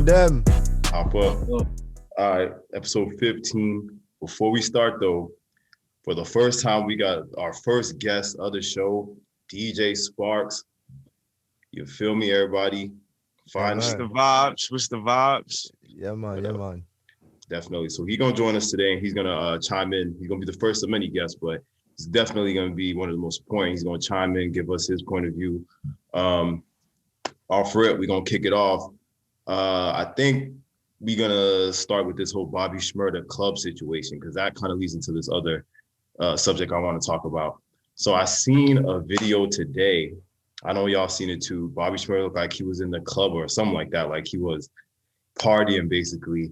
on them. Hop up. All right, episode 15. Before we start though, for the first time, we got our first guest of the show, DJ Sparkkx. You feel me, everybody? What's the vibes? Yeah, man. Definitely. So he's gonna join us today, and he's gonna chime in. He's gonna be the first of many guests, but he's definitely gonna be one of the most important. He's gonna chime in, give us his point of view. Off rip, we're gonna kick it off. I think we're gonna start with this whole Bobby Shmurda club situation, because that kind of leads into this other subject I want to talk about. So I seen a video today. I know y'all seen it too. Bobby Shmurda looked like he was in the club or something like that, like he was partying basically.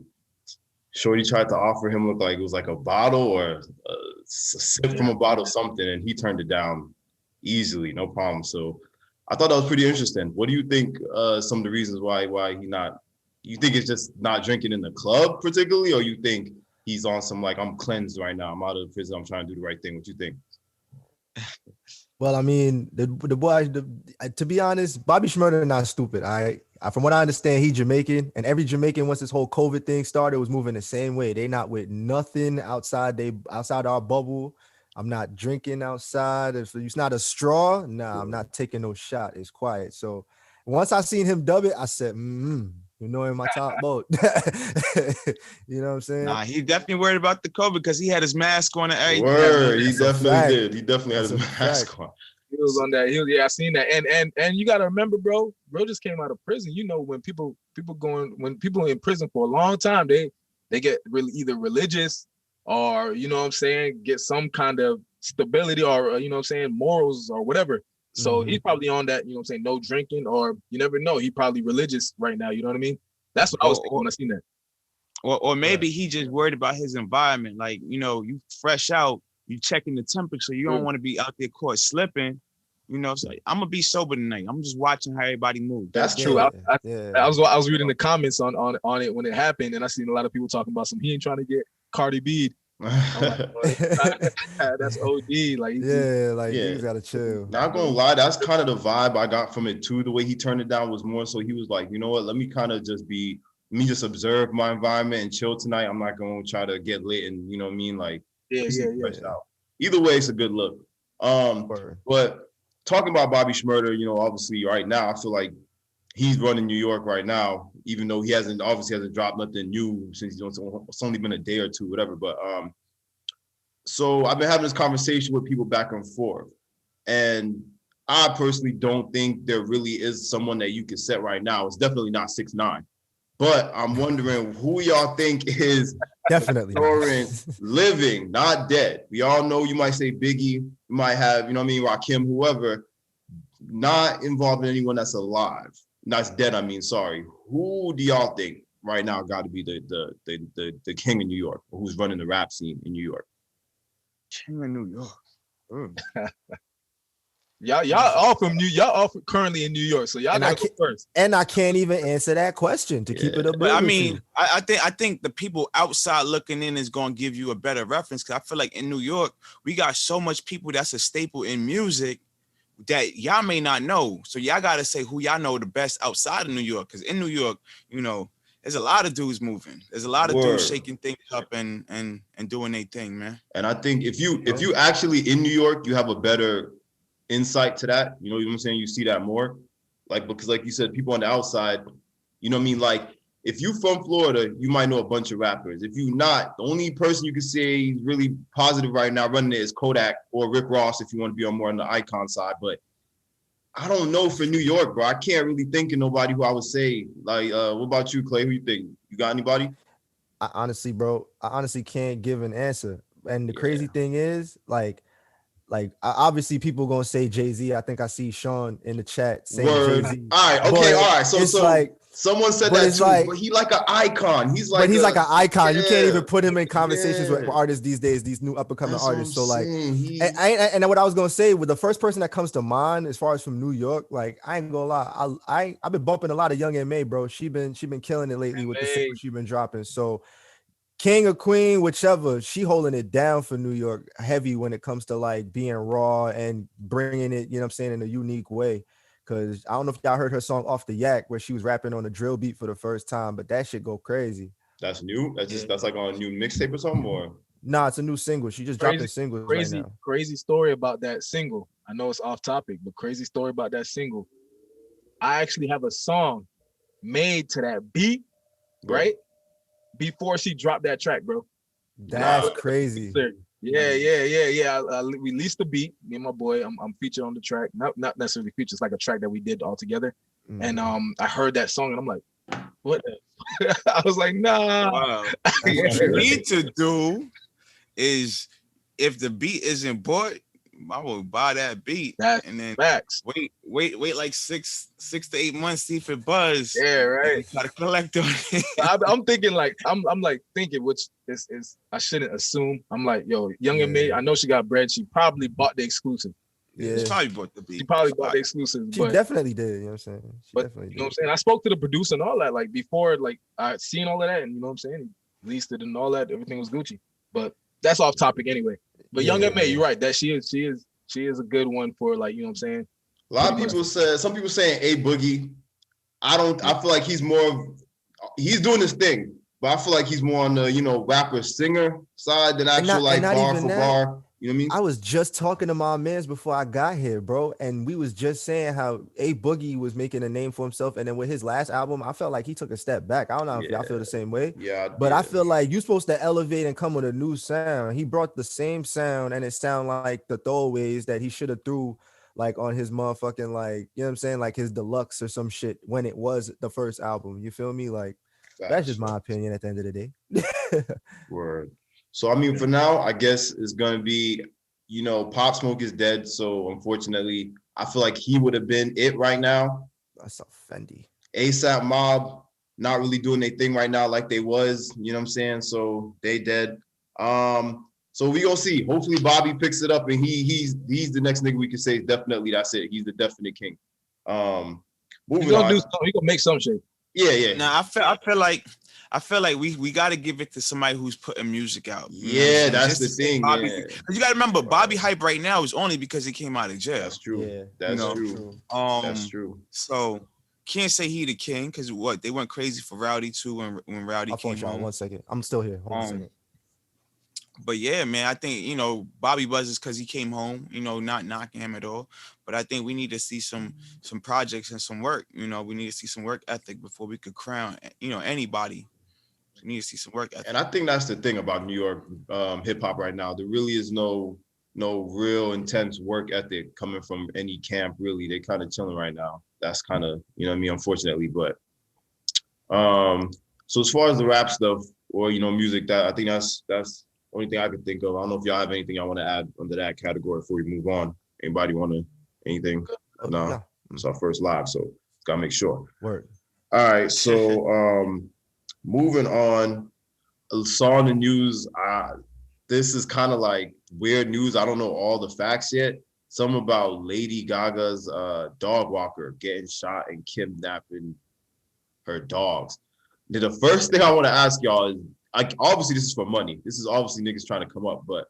Shorty tried to offer him, looked like it was like a bottle or a sip from a bottle, something, and he turned it down easily, no problem. So I thought that was pretty interesting. What do you think some of the reasons why he not, you think it's just not drinking in the club particularly, or you think he's on some like, I'm cleansed right now, I'm out of prison, I'm trying to do the right thing? What you think? Well, I mean, the boy, to be honest, Bobby Shmurda not stupid. From what I understand, he Jamaican, and every Jamaican, once this whole COVID thing started, was moving the same way. They not with nothing outside our bubble. I'm not drinking outside. If it's not a straw, I'm not taking no shot. It's quiet. So once I seen him dub it, I said, in my top boat. You know what I'm saying? Nah, he definitely worried about the COVID because he had his mask on and everything. Word, he definitely did. He definitely had his mask on. He was on that. I seen that. And you gotta remember, bro just came out of prison. You know, when people in prison for a long time, they get really either religious or, you know what I'm saying, get some kind of stability or, you know what I'm saying, morals or whatever. So he's probably on that, you know what I'm saying, no drinking, or you never know. He probably religious right now, you know what I mean? That's what I was thinking when I seen that. Or maybe he just worried about his environment. Like, you know, you fresh out, you checking the temperature. You don't want to be out there caught slipping. You know, so I'm gonna be sober tonight. I'm just watching how everybody moves. That's true. I was reading the comments on it when it happened, and I seen a lot of people talking about he ain't trying to get Cardi B. Like, that's OD. Like, he's gotta chill. Not gonna lie, that's kind of the vibe I got from it too. The way he turned it down was more so he was like, you know what, let me just observe my environment and chill tonight. I'm not gonna try to get lit and, you know what I mean, like out. Either way, it's a good look. But talking about Bobby Shmurda, you know, obviously right now I feel like he's running New York right now, even though he hasn't dropped nothing new since it's only been a day or two, whatever. But so I've been having this conversation with people back and forth, and I personally don't think there really is someone that you can set right now. It's definitely not 6ix9ine, but I'm wondering who y'all think is definitely living, not dead. We all know you might say Biggie, you might have, you know what I mean, Rakim, whoever, not involved in anyone that's alive. That's dead, I mean, sorry. Who do y'all think right now got to be the king in New York, or who's running the rap scene in New York? King of New York. Y'all all currently in New York, so y'all gotta go first. And I can't even answer that question to keep it up. But I mean, I think the people outside looking in is gonna give you a better reference, because I feel like in New York we got so much people that's a staple in music that y'all may not know. So y'all gotta say who y'all know the best outside of New York, because in New York, you know, there's a lot of dudes moving. There's a lot of dudes shaking things up and doing their thing, man. And I think if you actually in New York, you have a better insight to that. You know what I'm saying? You see that more. Like, because like you said, people on the outside, you know what I mean? Like, if you from Florida, you might know a bunch of rappers. If you not, the only person you can say really positive right now running it is Kodak or Rick Ross, if you want to be on more on the icon side. But I don't know for New York, bro. I can't really think of nobody who I would say, like, what about you, Clay? Who you think? You got anybody? I honestly can't give an answer. And the crazy thing is, like obviously people gonna say Jay-Z. I think I see Sean in the chat saying Jay-Z. All right. So like, someone said that too, but he like an icon. He's like an icon. You can't even put him in conversations with artists these days, these new up and coming artists. So like, and what I was gonna say, with the first person that comes to mind as far as from New York, like, I ain't gonna lie, I've been bumping a lot of Young M.A, bro. She been killing it lately with the singles she been dropping. So king or queen, whichever, she holding it down for New York heavy when it comes to like being raw and bringing it, you know what I'm saying, in a unique way. Cause I don't know if y'all heard her song Off the Yak where she was rapping on a drill beat for the first time, but that shit go crazy. That's new. That's like on a new mixtape or something, or Nah, it's a new single. She just dropping singles right now. Crazy story about that single. I know it's off topic, but crazy story about that single. I actually have a song made to that beat, right? Before she dropped that track, bro. That's crazy. Yeah. I released the beat. Me and my boy, I'm featured on the track. Not necessarily featured. It's like a track that we did all together. And I heard that song and I'm like, what? I was like, nah. Wow. What you need to do is, if the beat isn't bought, I will buy that beat. And then facts. Wait like 6 to 8 months, see if it buzz. Yeah, right. Try to collect on it. I'm thinking like I'm like thinking, which is I shouldn't assume. I'm like, yo, Young and May, I know she got bread. She probably bought the exclusive. Yeah, she probably bought the beat. She probably bought the exclusive. She definitely did. You know what I'm saying? You know what I'm saying? I spoke to the producer and all that, like before, like I seen all of that, and you know what I'm saying? He released it and all that. Everything was Gucci. But that's off topic anyway. But Young M.A., you're right. That she is a good one for, like, you know what I'm saying? A lot of people said, some people saying A Boogie. I feel like he's doing his thing, but I feel like he's more on the, you know, rapper singer side than actual like bar for bar. You know what I mean? I was just talking to my mans before I got here, bro, and we was just saying how A Boogie was making a name for himself, and then with his last album, I felt like he took a step back. I don't know if y'all feel the same way. Yeah, but I feel like you're supposed to elevate and come with a new sound. He brought the same sound, and it sound like the throwaways that he should have threw like on his motherfucking, like, you know what I'm saying, like his deluxe or some shit when it was the first album. You feel me? Like that's just my opinion at the end of the day. Word. So, I mean, for now, I guess it's going to be, you know, Pop Smoke is dead. So, unfortunately, I feel like he would have been it right now. That's offending. ASAP Mob, not really doing their thing right now like they was, you know what I'm saying? So, they dead. So, we gonna see. Hopefully, Bobby picks it up and he's the next nigga we can say definitely that's it. He's the definite king. Moving he gonna on. do something. He gonna make some shit. Yeah. Now, I feel like we got to give it to somebody who's putting music out. Yeah, that's the thing. Bobby, you got to remember, Bobby hype right now is only because he came out of jail. That's true. Yeah, that's true. That's true. So can't say he the king, because they went crazy for Rowdy too when Rowdy came home. 1 second. I'm still here. Hold on a second. But yeah, man, I think, you know, Bobby buzzes because he came home, you know, not knocking him at all. But I think we need to see some projects and some work. You know, we need to see some work ethic before we could crown, you know, anybody. We need to see some work ethic. And I think that's the thing about New York hip hop right now. There really is no real intense work ethic coming from any camp, really. They kind of chilling right now. That's kind of, you know what I mean, unfortunately. But so as far as the rap stuff or, you know, music, that I think that's only thing I could think of. I don't know if y'all have anything y'all want to add under that category before we move on. Anybody want to, anything? No. It's our first live, so gotta make sure. Word. All right, so moving on. I saw in the news, this is kind of like weird news. I don't know all the facts yet. Some about Lady Gaga's dog walker getting shot and kidnapping her dogs. Now, the first thing I want to ask y'all is, obviously this is for money. This is obviously niggas trying to come up, but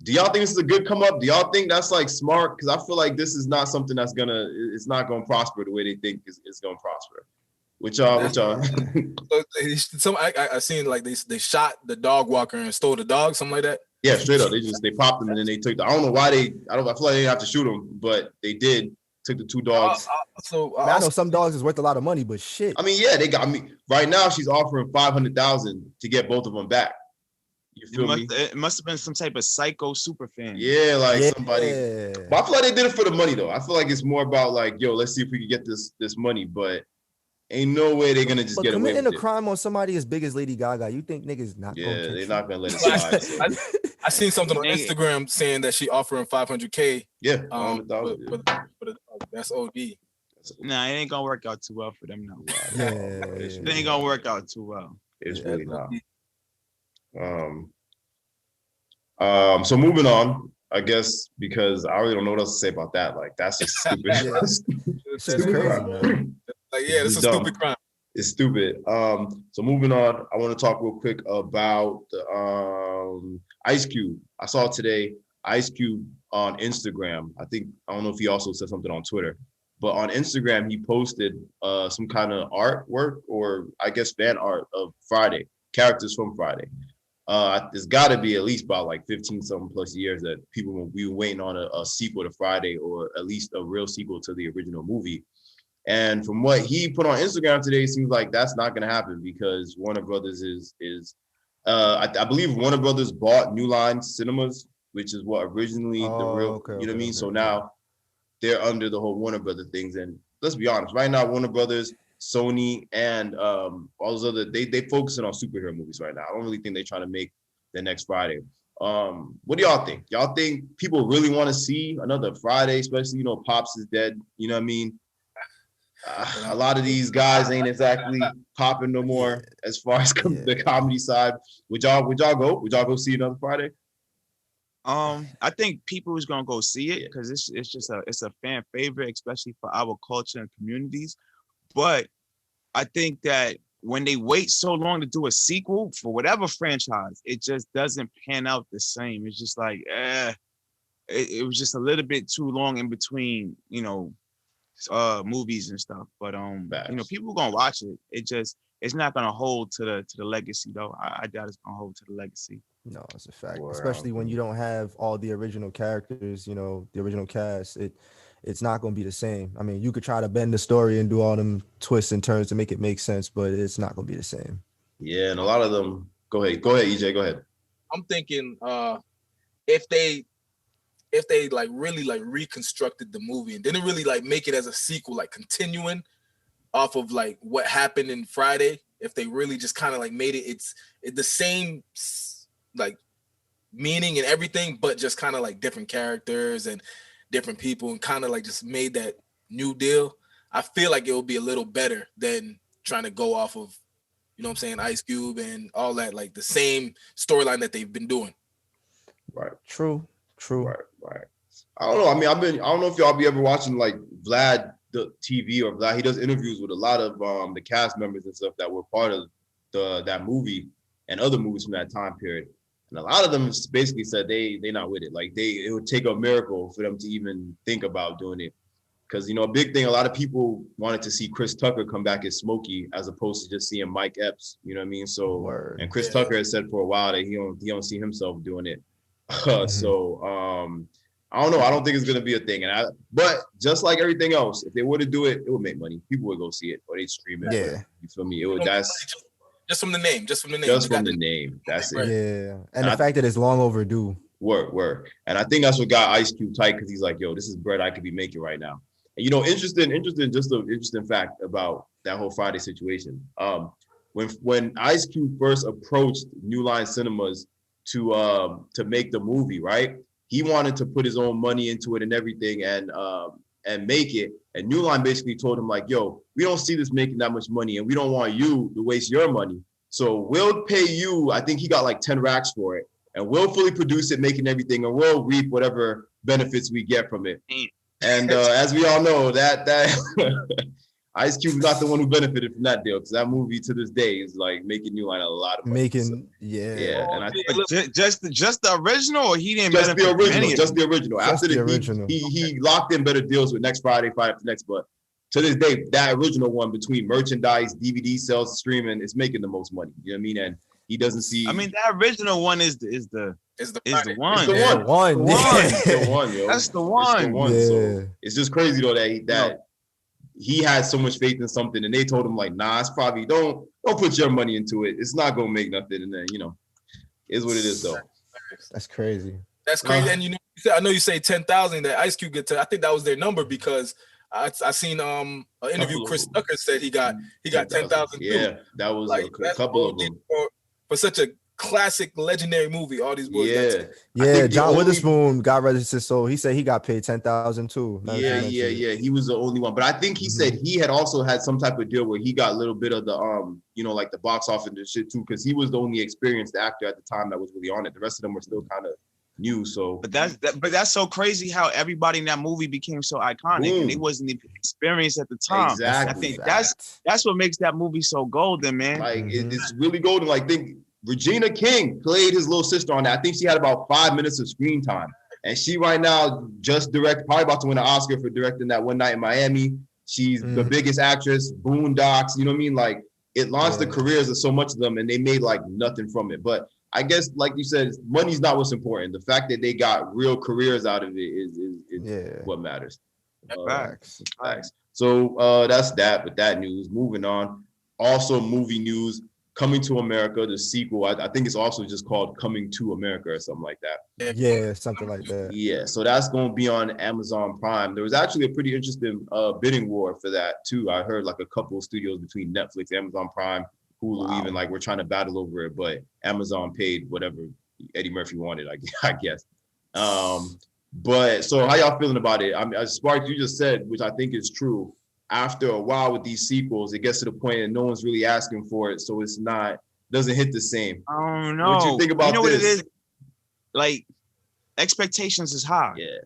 do y'all think this is a good come up? Do y'all think that's like smart? Because I feel like this is not something it's not gonna prosper the way they think it's gonna prosper. Which y'all? I seen like they shot the dog walker and stole the dog, something like that. Yeah, straight up. They popped them and then they took I don't know why I feel like they didn't have to shoot them, but they did. Took the 2 dogs. I know some dogs is worth a lot of money, but shit. I mean, yeah, they got me right now. She's offering $500,000 to get both of them back. You feel me? It must have been some type of psycho super fan. Yeah, like somebody. But I feel like they did it for the money though. I feel like it's more about like, yo, let's see if we can get this money. But ain't no way they're gonna just get away with it. Committing a crime on somebody as big as Lady Gaga, you think niggas not? Yeah, they're not gonna let it slide. So. I seen something on Instagram saying that she offering $500K. Yeah, that's OD. Nah, it ain't gonna work out too well for them now. It ain't gonna work out too well. It's really not. So moving on, I guess, because I really don't know what else to say about that. Like, that's just stupid. It's crazy, man. Like, yeah, this is a stupid crime. It's stupid. So moving on, I want to talk real quick about Ice Cube. I saw today Ice Cube on Instagram. I don't know if he also said something on Twitter, but on Instagram he posted some kind of artwork, or I guess fan art of Friday, characters from Friday. It's got to be at least about like 15 something plus years that people will be waiting on a sequel to Friday, or at least a real sequel to the original movie. And from what he put on Instagram today, it seems like that's not going to happen, because Warner Brothers I believe Warner Brothers bought New Line Cinemas, which is what originally the real, okay, you know what I mean? okay. So now they're under the whole Warner Brothers things. And let's be honest, right now, Warner Brothers, Sony, and all those other, they focusing on superhero movies right now. I don't really think they're trying to make the next Friday. What do y'all think? Y'all think people really want to see another Friday, especially, you know, Pops is dead, you know what I mean? A lot of these guys ain't exactly popping no more as far as the comedy side. Would y'all go? Would y'all go see another Friday? I think people is gonna go see it because it's a fan favorite, especially for our culture and communities. But I think that when they wait so long to do a sequel for whatever franchise, it just doesn't pan out the same. It's just like, it was just a little bit too long in between, you know, movies and stuff. But you know, people gonna watch it. It's not gonna hold to the legacy though. I doubt it's gonna hold to the legacy. No, it's a fact. Wow. Especially when you don't have all the original characters, you know, the original cast. It's not gonna be the same. I mean, you could try to bend the story and do all them twists and turns to make it make sense, but it's not gonna be the same. Yeah, and a lot of them. Go ahead, EJ. Go ahead. I'm thinking if they like really like reconstructed the movie and didn't really like make it as a sequel, like continuing off of like what happened in Friday, if they really just kind of like made it's the same like meaning and everything, but just kind of like different characters and different people, and kind of like just made that new deal, I feel like it will be a little better than trying to go off of, you know what I'm saying, Ice Cube and all that, like the same storyline that they've been doing. Right. True. Right. I don't know. I mean, I don't know if y'all be ever watching like Vlad the TV or Vlad. He does interviews with a lot of the cast members and stuff that were part of that movie and other movies from that time period. And a lot of them basically said they not with it. Like it would take a miracle for them to even think about doing it. Because, you know, a big thing, a lot of people wanted to see Chris Tucker come back as Smokey as opposed to just seeing Mike Epps. You know what I mean? So, and Chris Tucker has said for a while that he don't see himself doing it. So I don't know. I don't think it's gonna be a thing. But just like everything else, if they were to do it, it would make money. People would go see it or they'd stream it. Yeah. You feel me? It would. That's just from the name. Just from the name. That's Right. it. Yeah. And the fact that it's long overdue. Word. And I think that's what got Ice Cube tight, because he's like, yo, this is bread I could be making right now. And you know, interesting, just an interesting fact about that whole Friday situation. When Ice Cube first approached New Line Cinemas to make the movie, right? He wanted to put his own money into it and everything and make it. And New Line basically told him like, yo, we don't see this making that much money and we don't want you to waste your money. So we'll pay you, I think he got like 10 racks for it, and we'll fully produce it, making everything, and we'll reap whatever benefits we get from it. And as we all know, that Ice Cube is not the one who benefited from that deal, because that movie to this day is like making New Line a lot of money. And I think just the original, or he didn't just benefit the original, from just the original. After the original, he locked in better deals with next Friday after next, but to this day, that original one, between merchandise, DVD sales, streaming, is making the most money. You know what I mean? And he doesn't see. I mean, that original one is the one. It's the one, yo. That's the one. Yeah. So it's just crazy though that he had so much faith in something, and they told him like, nah, it's probably don't put your money into it. It's not gonna make nothing. And then, you know, is what it is though. That's crazy. That's crazy. And you know, I know you say 10,000 that Ice Cube get to. I think that was their number, because I seen an interview. Chris Tucker said he got 10,000. Yeah, that was like a couple of them for such a classic, legendary movie. All these boys. Yeah. John Witherspoon got registered, so he said he got paid 10,000 too. Yeah. He was the only one, but I think he said he had also had some type of deal where he got a little bit of the you know, like the box office and shit too, because he was the only experienced actor at the time that was really on it. The rest of them were still kind of new. So, but that's so crazy how everybody in that movie became so iconic, and they wasn't even experienced at the time. Exactly. I think that's what makes that movie so golden, man. Like it's really golden. Like, think Regina King played his little sister on that. I think she had about 5 minutes of screen time. And she right now just probably about to win an Oscar for directing that One Night in Miami. She's the biggest actress, Boondocks, you know what I mean? Like, it launched the careers of so much of them, and they made like nothing from it. But I guess, like you said, money's not what's important. The fact that they got real careers out of it is what matters. Facts. So that's that with that news. Moving on. Also, movie news. Coming to America, the sequel. I think it's also just called Coming to America or something like that. Yeah, something like that. Yeah, so that's going to be on Amazon Prime. There was actually a pretty interesting bidding war for that too. I heard like a couple of studios between Netflix, Amazon Prime, Hulu, even like we're trying to battle over it, but Amazon paid whatever Eddie Murphy wanted, I guess. But so how y'all feeling about it? I mean, Spark, you just said, which I think is true. After a while with these sequels, it gets to the point that no one's really asking for it, so doesn't hit the same. I don't know. What you think about this? What it is? Like, expectations is high. Yeah.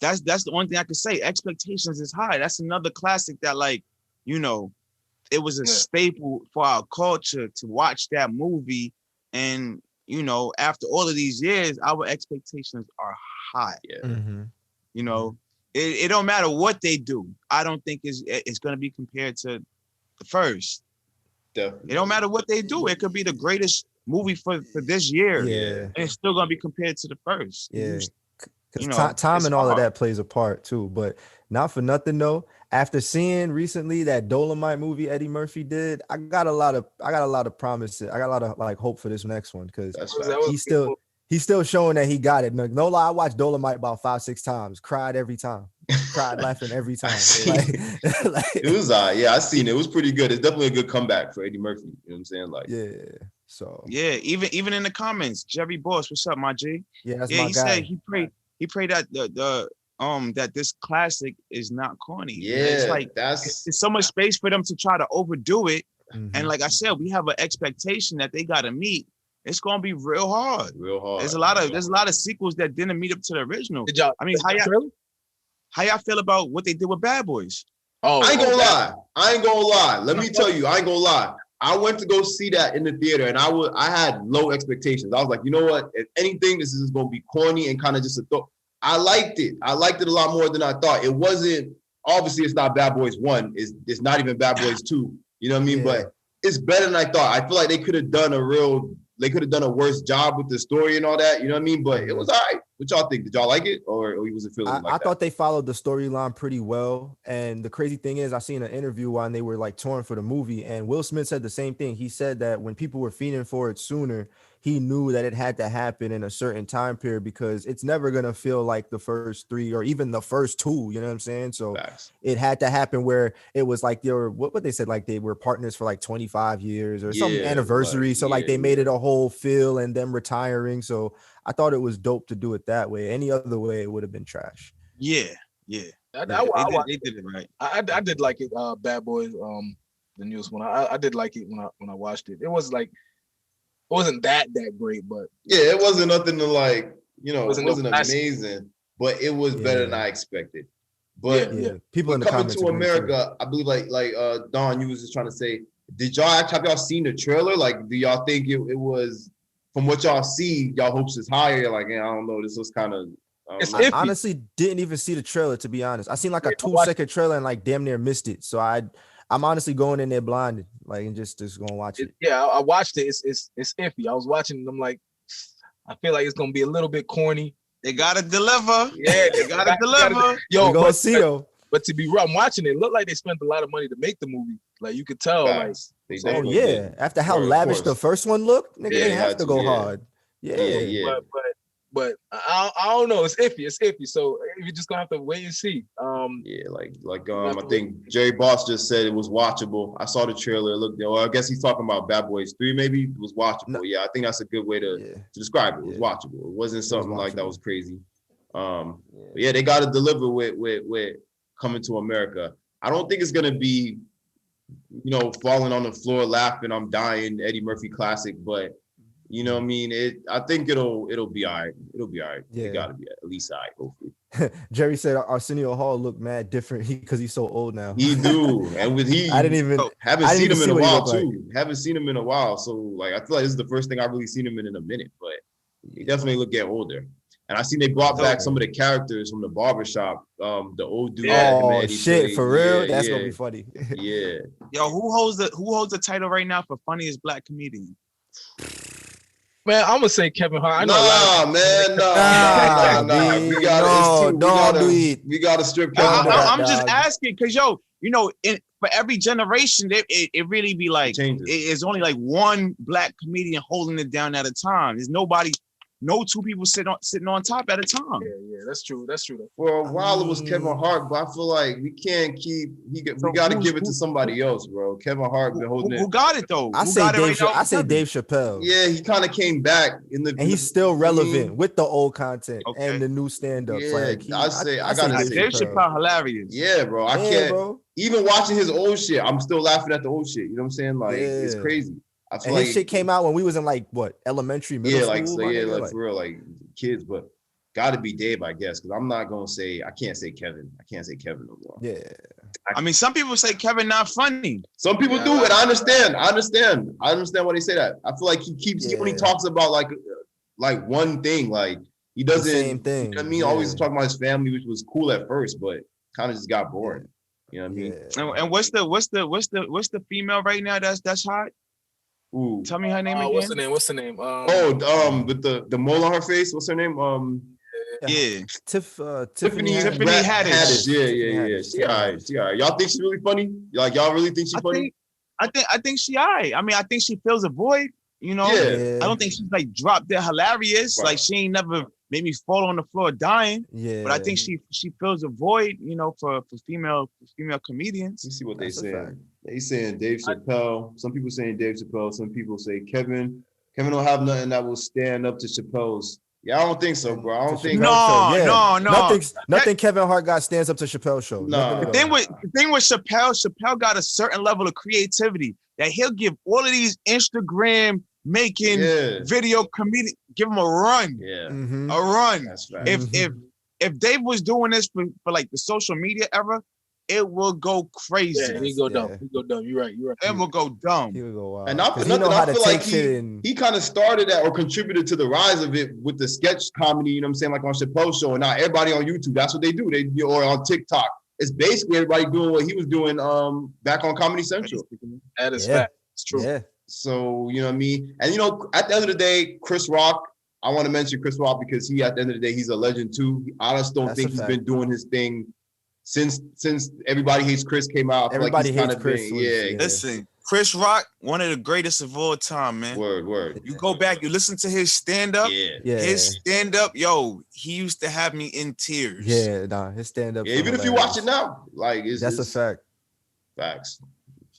That's the only thing I can say. Expectations is high. That's another classic that, like, it was a staple for our culture to watch that movie. And, after all of these years, our expectations are high. Yeah. Mm-hmm. It don't matter what they do. I don't think it's going to be compared to the first. Definitely. It don't matter what they do. It could be the greatest movie for this year. Yeah. And it's still going to be compared to the first. Yeah. Because time and all of that plays a part too. But not for nothing though. After seeing recently that Dolomite movie Eddie Murphy did, I got a lot of promises. I got a lot of like hope for this next one because he's still showing that he got it. No lie, I watched Dolomite about 5-6 times. Cried every time. Cried laughing every time. It was I seen it. It was pretty good. It's definitely a good comeback for Eddie Murphy. You know what I'm saying? Like, yeah. So even in the comments, Jerry Boss, what's up, my G? Yeah, that's my guy. He said he prayed that that this classic is not corny. Yeah, it's like it's so much space for them to try to overdo it. Mm-hmm. And like I said, we have an expectation that they gotta meet. It's gonna be real hard. There's a lot of sequels that didn't meet up to the original. How y'all feel about what they did with Bad Boys? I ain't gonna lie. Let me tell you, I ain't gonna lie. I went to go see that in the theater, and I had low expectations. I was like, you know what? If anything, this is gonna be corny and kind of just a thought. I liked it. I liked it a lot more than I thought. It wasn't, obviously it's not Bad Boys 1. It's not even Bad Boys 2. You know what I mean? Yeah. But it's better than I thought. I feel like they could have done a worse job with the story and all that. You know what I mean? But it was all right. What y'all think? Did y'all like it? Or was it feeling like that? I thought they followed the storyline pretty well. And the crazy thing is, I seen an interview when they were like touring for the movie, and Will Smith said the same thing. He said that when people were fiending for it sooner, he knew that it had to happen in a certain time period because it's never going to feel like the first 3 or even the first 2, you know what I'm saying? So It had to happen where it was like they were, what they said, like they were partners for like 25 years or some anniversary. Like they made it a whole feel and them retiring. So I thought it was dope to do it that way. Any other way, it would have been trash. Yeah. They did it right. I did like it, Bad Boys, the newest one. I did like it when I watched it. It was like, it wasn't that great, but it wasn't nothing to like, it wasn't amazing, but it was better than I expected. But people in the coming comments to America, I believe like Don, you was just trying to say, have y'all seen the trailer? Like, do y'all think it was, from what y'all see, y'all hopes is higher? Like, I don't know, this was kind of. I honestly didn't even see the trailer, to be honest. I seen like a 2-second trailer and like damn near missed it. So I'm honestly going in there blinded, like, and just gonna watch it. Yeah, I watched it. It's iffy. I was watching it. I'm like, I feel like it's gonna be a little bit corny. They gotta deliver. Yeah, they gotta deliver. Yo, we're gonna see though. But to be real, I'm watching it. Looked like they spent a lot of money to make the movie. Like you could tell. After how lavish the first one looked, nigga, they have to go hard. Yeah. But I don't know. It's iffy. So you're just gonna have to wait and see. I think Jerry Boss just said it was watchable. I saw the trailer. I guess he's talking about Bad Boys 3. Maybe it was watchable. No. Yeah, I think that's a good way to describe it. It was watchable. It wasn't something like that was crazy. They got to deliver with Coming to America. I don't think it's gonna be, falling on the floor laughing, I'm dying, Eddie Murphy classic, but. You know what I mean? I think it'll be all right. It'll be all right. Yeah. It gotta be at least all right, hopefully. Jerry said Arsenio Hall looked mad different because he's so old now. He do. And haven't seen him in a while too. Haven't seen him in a while. So like I feel like this is the first thing I've really seen him in a minute, but he definitely look getting older. And I seen they brought back some of the characters from the barbershop. The old dude. Oh shit, for real? That's gonna be funny. Yeah. Yo, who holds the title right now for funniest black comedian? Man, I'm gonna say Kevin Hart. I know We gotta strip Kevin Hart. I'm just asking because for every generation, it really be like it's only like one black comedian holding it down at a time. There's no two people sitting on top at a time. Yeah, that's true. For a while it was Kevin Hart, but I feel like we can't keep. We got to give it to somebody else, bro. Kevin Hart been holding it. Who got it though? I say Dave Chappelle. Yeah, he kind of came back and he's still relevant with the old content and the new stand-ups. Yeah, I gotta say Dave Chappelle hilarious. Yeah, bro. I can't. Bro. Even watching his old shit, I'm still laughing at the old shit. You know what I'm saying? Like it's crazy. I feel his shit came out when we was in like what, elementary, middle school? Like for real, like kids, but gotta be Dave, I guess, because I'm not gonna say I can't say Kevin no more. Yeah. I mean, some people say Kevin not funny. Some people do, and I understand why they say that. I feel like he only talks about like one thing, like he doesn't. The same thing. You know what I mean? Always talking about his family, which was cool at first, but kind of just got boring. You know what I mean? And what's the female right now that's hot? Ooh. Tell me her name again. What's the name? With the mole on her face. What's her name? Tiffany Haddish. Yeah. She all right. Y'all think she's really funny? Like y'all really think she's funny? I think she all right. I mean, I think she fills a void. You know, I don't think she's like drop dead hilarious. Right. Like she ain't never made me fall on the floor dying. Yeah. But I think she fills a void, for female comedians. Let me see what they saying. They saying Dave Chappelle. Some people saying Dave Chappelle. Some people say Kevin. Kevin don't have nothing that will stand up to Chappelle's. Yeah, I don't think so, bro. I don't think no. Nothing Kevin Hart got stands up to Chappelle's show. No. The thing with Chappelle got a certain level of creativity that he'll give all of these Instagram making video comedian, give him a run. Yeah. Mm-hmm. A run. That's right. If Dave was doing this for like the social media era, it will go crazy. Yeah, he go dumb. You're right. It will go dumb. He will go wild. And I feel like he kind of started that or contributed to the rise of it with the sketch comedy, you know what I'm saying, like on Chappelle's show. And now everybody on YouTube, that's what they do. Or on TikTok. It's basically everybody doing what he was doing back on Comedy Central. That is fact. It's true. Yeah. So, you know what I mean? And, at the end of the day, Chris Rock, I want to mention Chris Rock because at the end of the day, he's a legend too. I just don't think he's been doing his thing since Everybody Hates Chris came out. Everybody Hates Chris. Listen, Chris Rock, one of the greatest of all time, man. Word. You go back, you listen to his stand-up. Yeah. His stand-up, he used to have me in tears. Yeah, his stand-up. Yeah, even if you watch it now, that's a fact. Facts.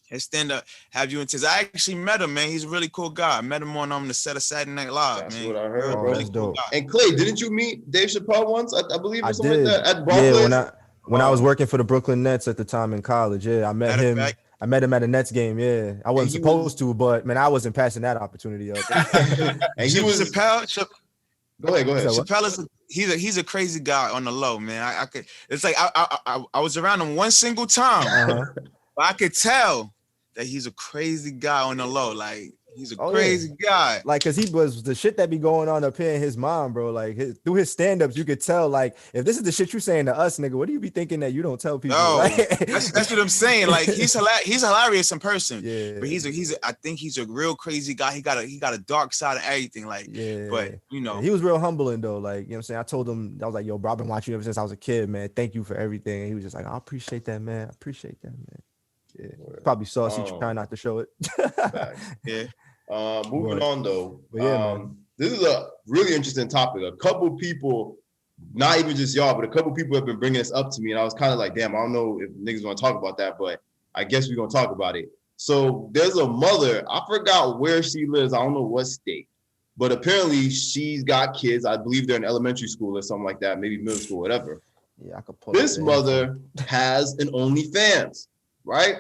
His stand-up have you in tears. I actually met him, man. He's a really cool guy. I met him on the set of Saturday Night Live, That's man. what I heard, bro. Really cool guy. And Clay, didn't you meet Dave Chappelle once? I believe, or something did. like that at Barclays? Yeah, when I was working for the Brooklyn Nets at the time in college, I met him. I met him at a Nets game. Yeah, I wasn't supposed to, but man, I wasn't passing that opportunity up. And he was Chappelle. Go ahead. Chappelle he's a crazy guy on the low, man. I could. It's like I was around him one single time, but I could tell that he's a crazy guy on the low. Like he's a crazy guy. Like, cause he was the shit that be going on up here in his mind, bro. Like through his stand-ups, you could tell. Like, if this is the shit you saying to us, nigga, what do you be thinking that you don't tell people? That's what I'm saying. Like he's hilarious in person. Yeah. But I think he's a real crazy guy. He got a dark side of everything. Like, but he was real humbling though. Like, you know what I'm saying? I told him, I was like, yo, bro, I've been watching you ever since I was a kid, man. Thank you for everything. And he was just like, I appreciate that, man. Yeah. Probably saucy, trying not to show it. Yeah. Moving on though. This is a really interesting topic. A couple people, not even just y'all, but a couple people have been bringing this up to me, and I was kind of like, damn, I don't know if niggas want to talk about that, but I guess we're gonna talk about it. So there's a mother, I forgot where she lives, I don't know what state, but apparently she's got kids. I believe they're in elementary school or something like that, maybe middle school, whatever. Yeah, I could pull this mother has an OnlyFans, right?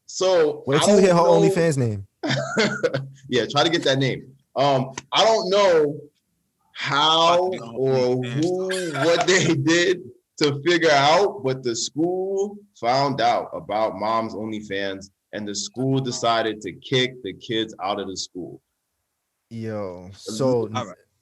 So where did you hear her OnlyFans name? Yeah, try to get that name. I don't know how or what they did to figure out, but the school found out about mom's OnlyFans, and the school decided to kick the kids out of the school. Yo, so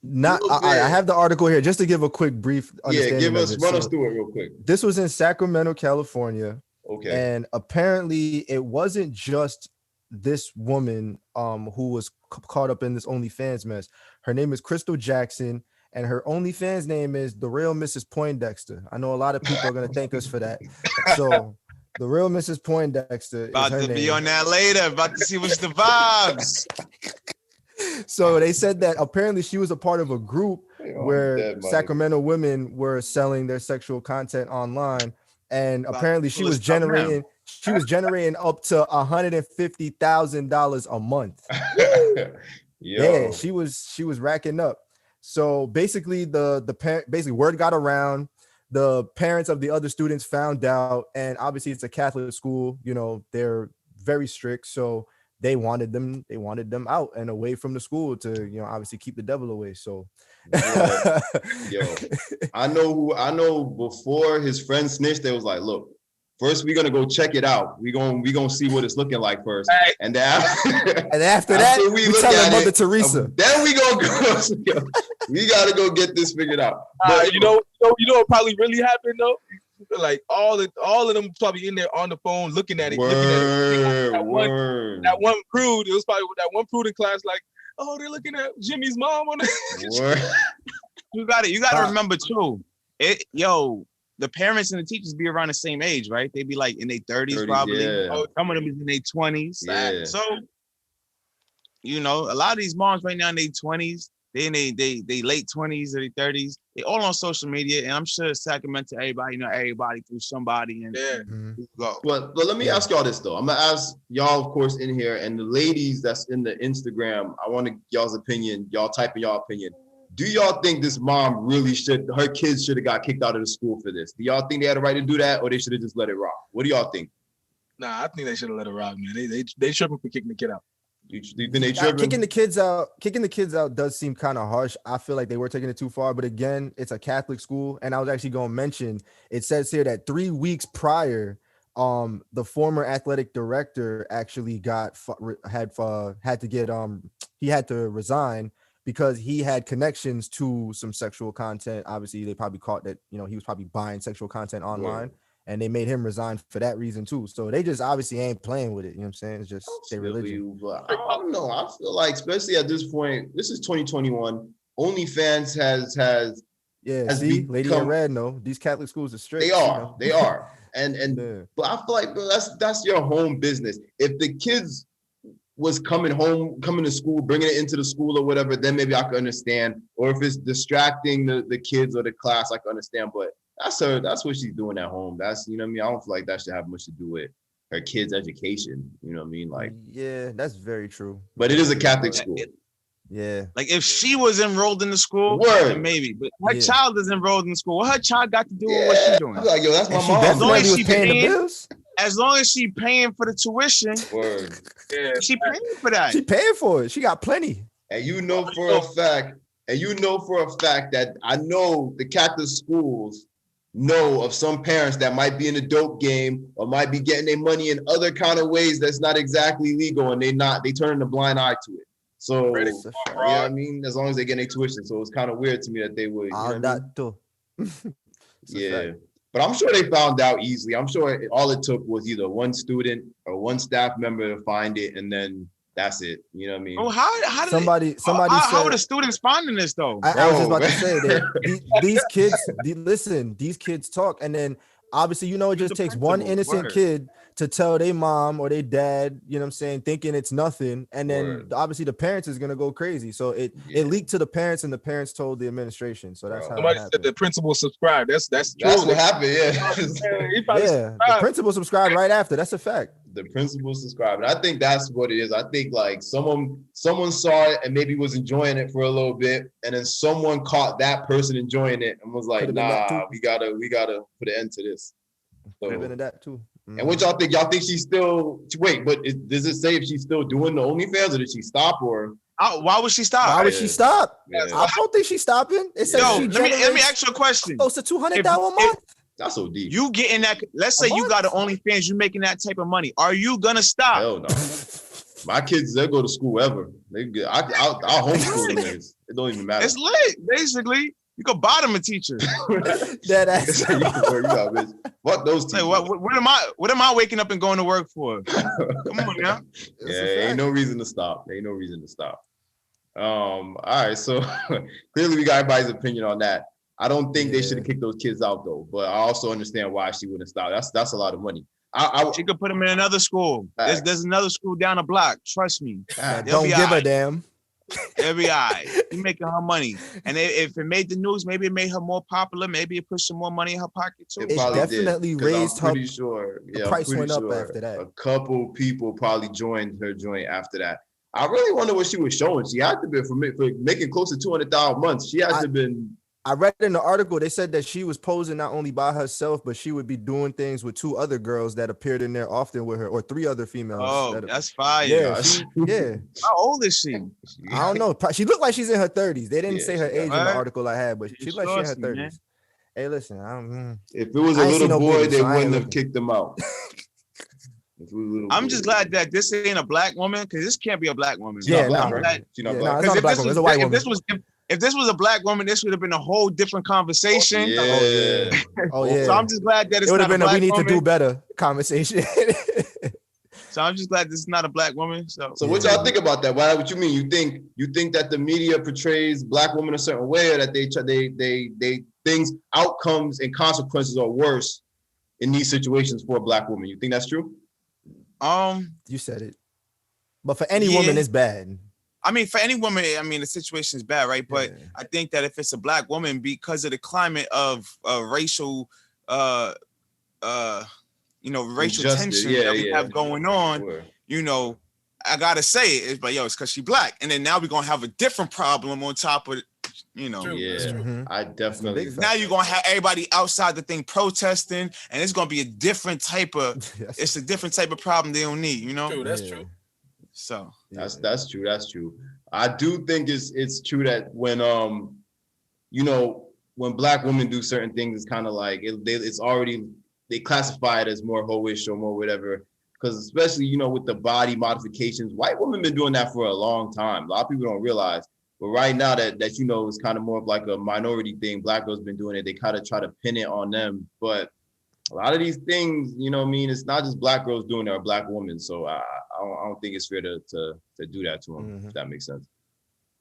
Not, little I bit. have the article here just to give a quick brief Yeah, understanding run of us it. through it real quick. This was in Sacramento, California. Okay. And apparently it wasn't just this woman who was caught up in this OnlyFans mess. Her name is Crystal Jackson, and her OnlyFans name is The Real Mrs. Poindexter. I know a lot of people are going to thank us for that. So The Real Mrs. Poindexter About is her to be name. on that later. About to see what's the vibes. So they said that apparently she was a part of a group where dead, man. Sacramento women were selling their sexual content online, and About apparently to she pull was us up now. generating up to $150,000 a month. Yo. Yeah, she was racking up. So basically, basically word got around. The parents of the other students found out, and obviously it's a Catholic school. You know, they're very strict, so they wanted them out and away from the school to, you know, obviously keep the devil away. So Yo, I know before his friend snitched, they was like, look, first we're gonna go check it out. We gonna see what it's looking like first. Right. And then after that, we look tell at Mother it, Teresa. Then we gonna go. We gotta go get this figured out. You know what probably really happened though? Like all of them probably in there on the phone looking at it. That one prude, it was probably that one prude in class, like, oh, they're looking at Jimmy's mom on it. You gotta remember too. The parents and the teachers be around the same age, right? They be like in their 30s probably. Yeah. Oh, some of them is in their 20s. Yeah. So, you know, a lot of these moms right now in their 20s, they in they late 20s or their 30s. They all on social media, and I'm sure Sacramento, everybody know everybody through somebody. And go. But let me ask y'all this though. I'm gonna ask y'all, of course, in here, and the ladies that's in the Instagram. I want y'all's opinion. Y'all typing y'all opinion. Do y'all think this mom really her kids should have got kicked out of the school for this? Do y'all think they had a right to do that, or they should have just let it rock? What do y'all think? Nah, I think they should have let it rock, man. They tripping for kicking the kid out. Do you think they tripping? Kicking the kids out does seem kind of harsh. I feel like they were taking it too far, but again, it's a Catholic school, and I was actually going to mention, it says here that 3 weeks prior, the former athletic director actually had to resign because he had connections to some sexual content. Obviously, they probably caught that, you know, he was probably buying sexual content online. Right. And they made him resign for that reason too. So they just obviously ain't playing with it. You know what I'm saying? It's just their religion. I don't know. I feel like, especially at this point, this is 2021. OnlyFans has Lady in Red, no, these Catholic schools are strict. They are. And but I feel like, bro, that's your home business. If the kids was coming to school, bringing it into the school or whatever, then maybe I could understand. Or if it's distracting the kids or the class, I can understand. But that's what she's doing at home. That's, you know what I mean? I don't feel like that should have much to do with her kids' education. You know what I mean? Like, yeah, that's very true. But it is a Catholic school. Yeah. Like if she was enrolled in the school, then maybe. But her child is enrolled in school. What her child got to do with what she's doing? I'm like, yo, that's my mom. As long as she paying the bills. As long as she paying for the tuition, she paying for that. She paying for it. She got plenty. And you know for a fact that I know the Catholic schools know of some parents that might be in the dope game or might be getting their money in other kind of ways that's not exactly legal, and they turn a blind eye to it. So I mean, as long as they get their tuition. So it's kind of weird to me that they would. Yeah. But I'm sure they found out easily. I'm sure all it took was either one student or one staff member to find it, and then that's it. You know what I mean? Oh, how did somebody how are the students finding this though? I was just about to say that these kids talk, and then obviously, you know, it just takes one innocent kid to tell their mom or their dad, you know what I'm saying, thinking it's nothing. And then obviously the parents is going to go crazy. So it leaked to the parents, and the parents told the administration. So that's how somebody said the principal subscribed. That's what happened. Yeah. The principal subscribed right after. That's a fact. The principal subscribed. And I think that's what it is. I think like someone saw it and maybe was enjoying it for a little bit, and then someone caught that person enjoying it and was like, nah, we gotta put an end to this. So, could have been that too. And what y'all think? Y'all think she's still does it say if she's still doing the OnlyFans, or did she stop, or why would she stop? Why would she stop? Yeah. I don't think she's stopping. It says let me ask you a question. Close to $200 a month. That's so deep. You getting that? Let's say you got an OnlyFans, you making that type of money. Are you gonna stop? Hell no. My kids, they go to school wherever. I'll homeschool them niggas. It don't even matter. It's lit. Basically, you could buy them a teacher. That ass. Fuck those teachers. Like, what am I waking up and going to work for? Come on now. Yeah, ain't no reason to stop. All right, so clearly we got everybody's opinion on that. I don't think they should have kicked those kids out though, but I also understand why she wouldn't stop. That's a lot of money. She could put them in another school. There's another school down the block. Trust me. Don't give a damn. They'll be all right. She's making her money. And if it made the news, maybe it made her more popular. Maybe it pushed some more money in her pocket too. It definitely raised her. The price went up after that. A couple people probably joined her joint after that. I really wonder what she was showing. She had to be for making close to 200,000 a month. She has to have been. I read in the article, they said that she was posing not only by herself, but she would be doing things with 2 other girls that appeared in there often with her, or 3 other females. Oh, that's fire. Yeah. How old is she? I don't know. She looked like she's in her 30s. They didn't say her age in the article I had, but she looked like she's in her 30s. Man. Hey, listen. If it was a little boy, they wouldn't have kicked him out. I'm just glad that this ain't a black woman, because this can't be a black woman. She's not black, right? She's not black. It's not a black woman. It's a white woman. If this was a black woman, this would have been a whole different conversation. Oh yeah. So I'm just glad that it's not a black woman. It would have been a we need to do better conversation. So I'm just glad this is not a black woman. So what y'all think about that? What you mean? You think that the media portrays black women a certain way, or that they things, outcomes and consequences are worse in these situations for a black woman? You think that's true? You said it. But for any woman, it's bad. I mean, for any woman, the situation is bad, right? But I think that if it's a black woman, because of the climate of racial, racial tension that we have going on, I gotta say it's because she black, and then now we're gonna have a different problem on top of it. I definitely. Now you're gonna have everybody outside the thing protesting, and it's gonna be a different type of. It's a different type of problem they don't need. True, that's true. So that's true. I do think it's true that when when black women do certain things, it's kind of like it's already, they classify it as more hoish or more whatever. Because especially with the body modifications, white women been doing that for a long time. A lot of people don't realize. But right now that it's kind of more of like a minority thing. Black girls been doing it. They kind of try to pin it on them, but a lot of these things, it's not just black girls doing it or black women. So I don't think it's fair to do that to them, if that makes sense.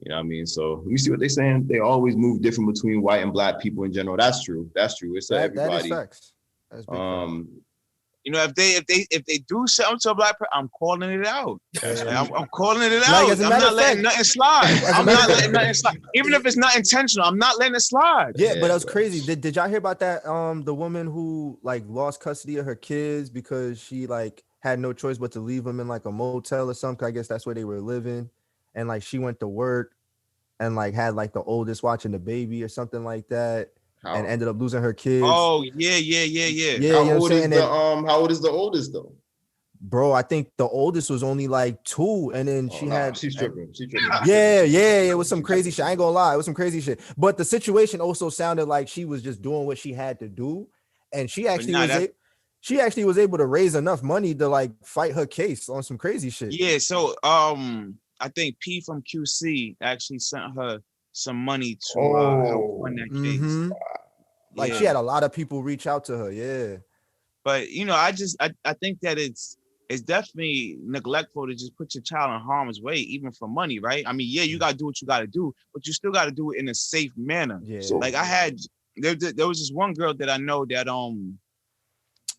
You know what I mean? So let me see what they're saying. They always move different between white and black people in general. That's true. It's everybody. That is facts. That's big if they do something to a black person, I'm calling it out. I'm calling it out. I'm not letting nothing slide. I'm not letting nothing slide. Even if it's not intentional, I'm not letting it slide. Yeah, but that was crazy. Did y'all hear about that? The woman who lost custody of her kids because she had no choice but to leave them in a motel or something. I guess that's where they were living, and she went to work and had the oldest watching the baby or something like that. And ended up losing her kids. Oh yeah. How old is the oldest though? Bro, I think the oldest was only 2, and then she's tripping. Yeah, it was some crazy shit. I ain't gonna lie, it was some crazy shit. But the situation also sounded like she was just doing what she had to do, and she actually was able to raise enough money to fight her case on some crazy shit. Yeah, so I think P from QC actually sent her some money to help win that case. She had a lot of people reach out to her, but I think that it's definitely neglectful to just put your child in harm's way, even for money, right? I mean, you gotta do what you gotta do, but you still gotta do it in a safe manner. There was this one girl that I know that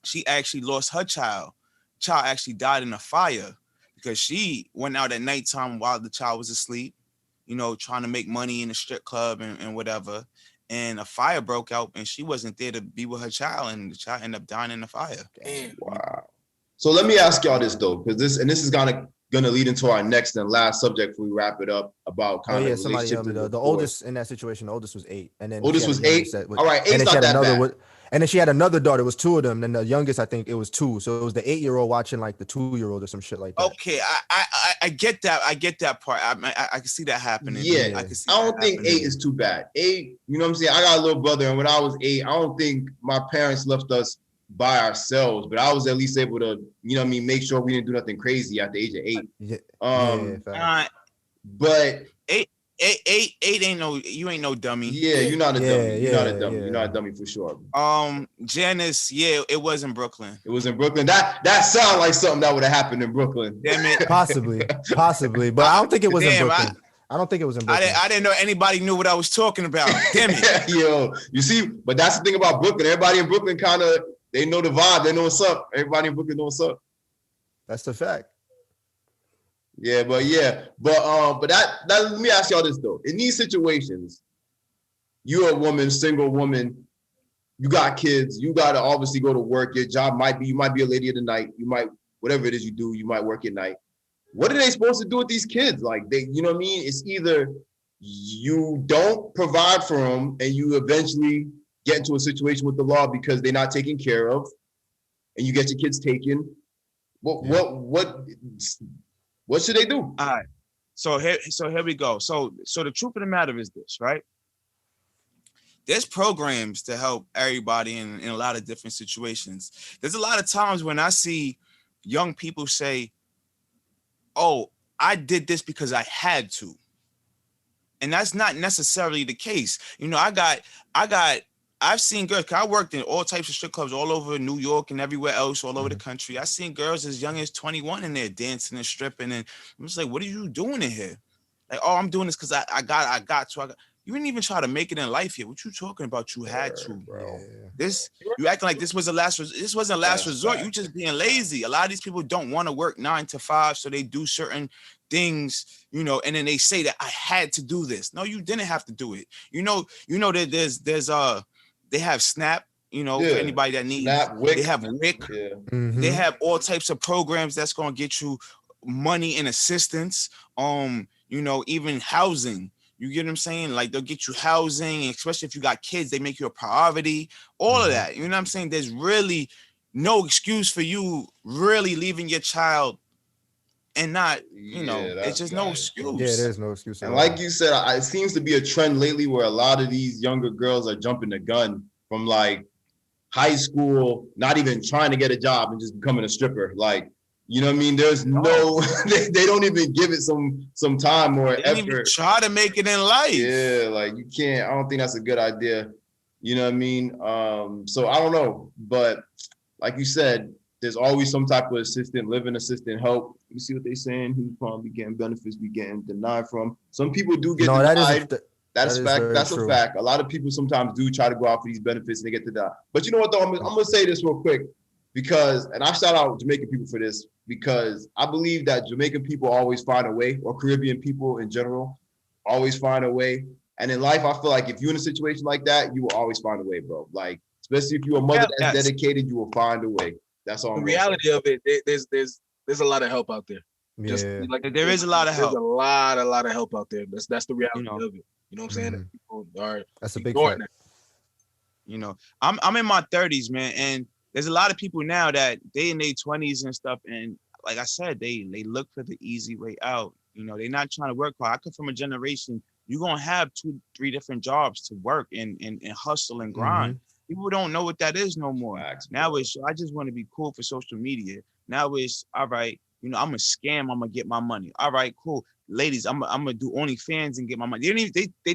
she actually lost her child actually died in a fire because she went out at nighttime while the child was asleep, trying to make money in a strip club and whatever. And a fire broke out and she wasn't there to be with her child, and the child ended up dying in the fire. Damn. Wow. So let me ask y'all this though, because this is gonna lead into our next and last subject before we wrap it up about kind of relationship. The oldest in that situation, the oldest was 8. And then oldest was 8. All right, 8's not that bad. And then she had another daughter. It was 2 of them. And the youngest, I think it was 2. So it was the 8-year-old watching the 2-year-old or some shit like that. Okay, I get that. I get that part. I can see that happening. Yeah, I don't think 8 is too bad. 8, you know what I'm saying? I got a little brother, and when I was 8, I don't think my parents left us by ourselves, but I was at least able to, you know what I mean, make sure we didn't do nothing crazy at the age of 8. But eight ain't no, you ain't no dummy. Yeah, you're not a dummy. You're not a dummy. You're not a dummy for sure. Janice, it was in Brooklyn. It was in Brooklyn. That sounds like something that would have happened in Brooklyn. Damn it. Possibly, but I don't think it was in Brooklyn. I don't think it was in Brooklyn. I didn't know anybody knew what I was talking about. Damn it. Yo, you see, but that's the thing about Brooklyn. Everybody in Brooklyn kind of, they know the vibe. They know what's up. Everybody in Brooklyn knows what's up. That's the fact. Yeah, but that let me ask y'all this though. In these situations, you're a woman, single woman, you got kids, you gotta obviously go to work. Your job you might be a lady of the night, you might, whatever it is you do, you might work at night. What are they supposed to do with these kids? Like you know what I mean? It's either you don't provide for them and you eventually get into a situation with the law because they're not taken care of, and you get your kids taken. What should they do? All right. So here we go. So the truth of the matter is this, right? There's programs to help everybody in a lot of different situations. There's a lot of times when I see young people say, "Oh, I did this because I had to." And that's not necessarily the case. You know, I've seen girls, 'cause I worked in all types of strip clubs all over New York and everywhere else, all over the country. I've seen girls as young as 21 in there dancing and stripping. And I'm just like, what are you doing in here? Like, oh, I'm doing this because I got to. You didn't even try to make it in life here. What you talking about? You had to, bro. You acting like this was a last. This wasn't a last resort. You just being lazy. A lot of these people don't want to work 9 to 5, so they do certain things, you know, and then they say that I had to do this. No, you didn't have to do it. You know that there's they have Snap, you know, for anybody that needs. Snap, Wick. They have Wick. Yeah. They have all types of programs that's gonna get you money and assistance. You know, even housing. You get what I'm saying? Like they'll get you housing, especially if you got kids, they make you a priority. All of that. You know what I'm saying? There's really no excuse for you really leaving your child and not, you know, it's just no excuse. Yeah, there's no excuse. And like you said, it seems to be a trend lately where a lot of these younger girls are jumping the gun from like high school, not even trying to get a job and just becoming a stripper. Like, you know what I mean? There's no, they don't even give it some time or they effort. Even try to make it in life. Yeah, like you can't, I don't think that's a good idea. You know what I mean? So I don't know, but like you said, there's always some type of assistant, living assistant help. You see what they're saying? Who's probably getting benefits we getting denied from. Some people do get denied. That's a fact. A lot of people sometimes do try to go out for these benefits and they get denied. But you know what though? I'm gonna say this real quick because, and I shout out Jamaican people for this because I believe that Jamaican people always find a way, or Caribbean people in general always find a way. And in life, I feel like if you're in a situation like that, you will always find a way, bro. Like, especially if you're a mother that's dedicated, you will find a way. That's all. The reality of it, there's a lot of help out there. Just like there is a lot of help. There's a lot of help out there. That's the reality of it. You know what I'm saying? Mm-hmm. People are that's a big fact. You know, I'm in my 30s, man, and there's a lot of people now that they in their 20s and stuff, and like I said, they look for the easy way out. You know, they're not trying to work hard. I come from a generation, you're gonna have 2-3 different jobs to work and hustle and grind. People don't know what that is no more. Now it's, I just want to be cool for social media. Now it's, all right, you know, I'm gonna scam, I'm gonna get my money. All right, cool. Ladies, I'm gonna do OnlyFans and get my money. They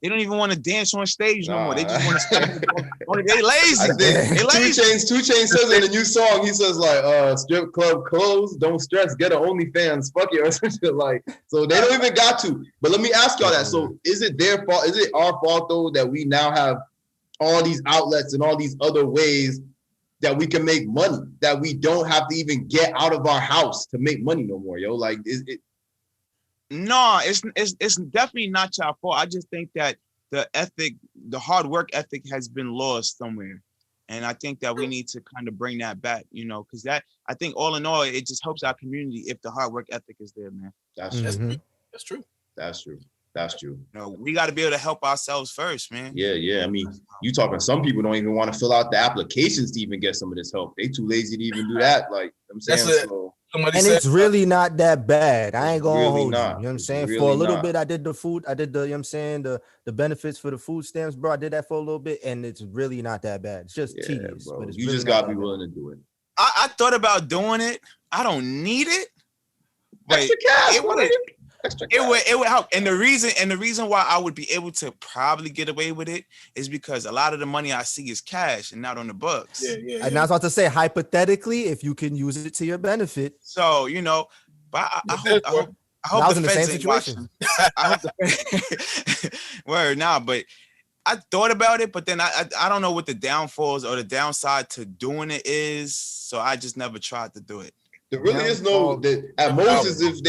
don't even want to dance on stage no more. They just want to scam. They lazy. They lazy. 2 Chainz says in the new song, he says like, strip club closed, don't stress, get an OnlyFans, fuck it, or something like. So they don't even got to. But let me ask y'all that. So is it their fault? Is it our fault though that we now have all these outlets and all these other ways that we can make money, that we don't have to even get out of our house to make money no more, yo? Like, is it? No, it's definitely not your fault. I just think that the hard work ethic has been lost somewhere. And I think that we need to kind of bring that back, you know, because that, I think all in all, it just helps our community if the hard work ethic is there, man. That's true. That's true. You know, we got to be able to help ourselves first, man. Yeah. I mean, you talking, some people don't even want to fill out the applications to even get some of this help. They too lazy to even do that. Like I'm saying. somebody And said, it's really not that bad. I ain't gonna really hold not. you. You know what I'm It's saying? really For a little not. bit, I did the food. I did the, you know what I'm saying, the benefits for the food stamps, bro. I did that for a little bit, and it's really not that bad. It's just Yeah, tedious, bro. but it's You really just not gotta that be bad. willing to do it. I thought about doing it. I don't need it. But Extra cash, it would man. Extra it would cash. it would help. And the reason why I would be able to probably get away with it is because a lot of the money I see is cash and not on the books. And I was about to say, hypothetically, if you can use it to your benefit. So, but I hope I was the in the feds same ain't situation. watching. I hope the word now, but I thought about it, but then I don't know what the downfalls or the downside to doing it is. So I just never tried to do it. There really is no at most is if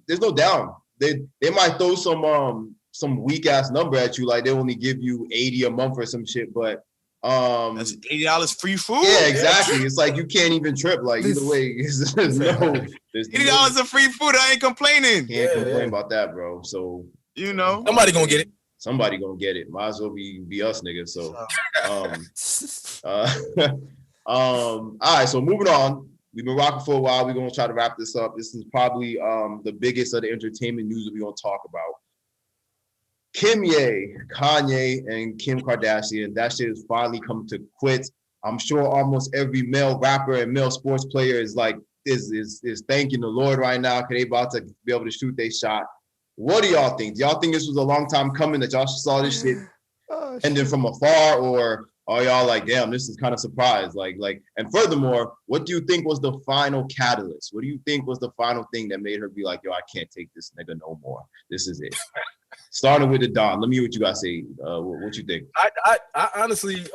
there's no down. They might throw some weak ass number at you, like they only give you 80 a month or some shit, but that's $80 free food. Yeah, exactly. It's like you can't even trip. Like either way, there's $80 of free food. I ain't complaining. Can't complain about that, bro. So somebody gonna get it. Somebody gonna get it. Might as well be us, nigga. So all right. So moving on. We've been rocking for a while. We're gonna try to wrap this up. This is probably the biggest of the entertainment news that we're gonna talk about. Kanye, and Kim Kardashian. That shit is finally come to quits. I'm sure almost every male rapper and male sports player is like is thanking the Lord right now because they about to be able to shoot their shot. What do y'all think? Do y'all think this was a long time coming that y'all saw this shit and then from afar, or are y'all like, damn, this is kind of surprised? Like, and furthermore, what do you think was the final catalyst? What do you think was the final thing that made her be like, yo, I can't take this nigga no more. This is it. Starting with the Don. Let me hear what you guys say. What you think? I honestly